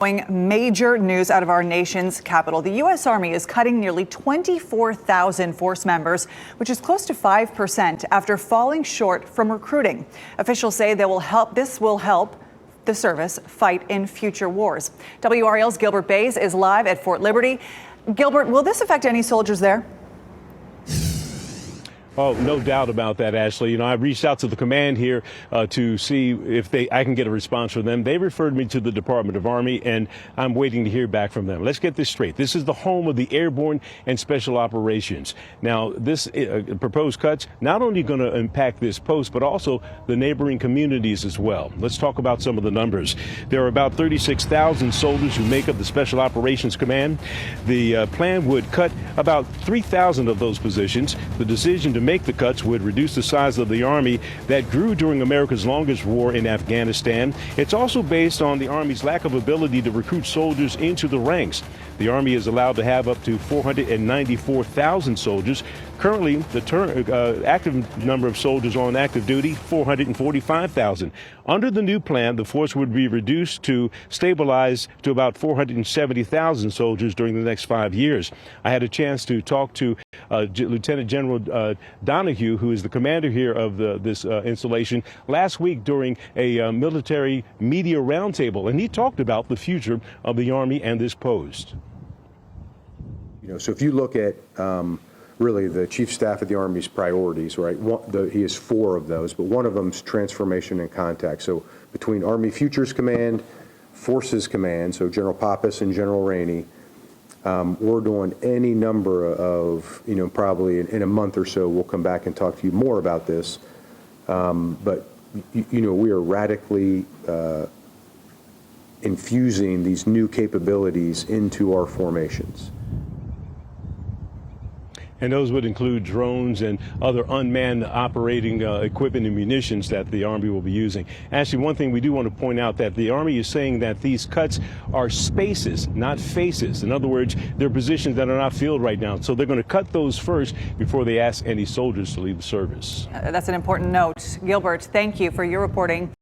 Major news out of our nation's capital. The U.S. Army is cutting nearly 24,000 force members, which is close to 5% after falling short from recruiting. Officials say this will help the service fight in future wars. WRAL's Gilbert Bays is live at Fort Liberty. Gilbert, will this affect any soldiers there? Oh, no doubt about that, Ashley. You know, I reached out to the command here to see if I can get a response from them. They referred me to the Department of Army, and I'm waiting to hear back from them. Let's get this straight. This is the home of the Airborne and Special Operations. Now, this proposed cuts not only going to impact this post, but also the neighboring communities as well. Let's talk about some of the numbers. There are about 36,000 soldiers who make up the Special Operations Command. The plan would cut about 3,000 of those positions. The decision to make the cuts would reduce the size of the Army that grew during America's longest war in Afghanistan. It's also based on the Army's lack of ability to recruit soldiers into the ranks. The Army is allowed to have up to 494,000 soldiers. Currently, the active number of soldiers on active duty, 445,000. Under the new plan, the force would be reduced to stabilize to about 470,000 soldiers during the next 5 years. I had a chance to talk to Lieutenant General Donahue, who is the commander here of this installation, last week during a military media roundtable, and he talked about the future of the Army and this post. You know, so if you look at really the Chief Staff of the Army's priorities, right? He has 4 of those, but one of them is transformation and contact. So between Army Futures Command, Forces Command, so General Pappas and General Rainey, we're doing any number of, you know, probably in a month or so, we'll come back and talk to you more about this. But, you know, we are radically infusing these new capabilities into our formations. And those would include drones and other unmanned operating equipment and munitions that the Army will be using. Actually, one thing we do want to point out that the Army is saying that these cuts are spaces, not faces. In other words, they're positions that are not filled right now. So they're going to cut those first before they ask any soldiers to leave the service. That's an important note. Gilbert, thank you for your reporting.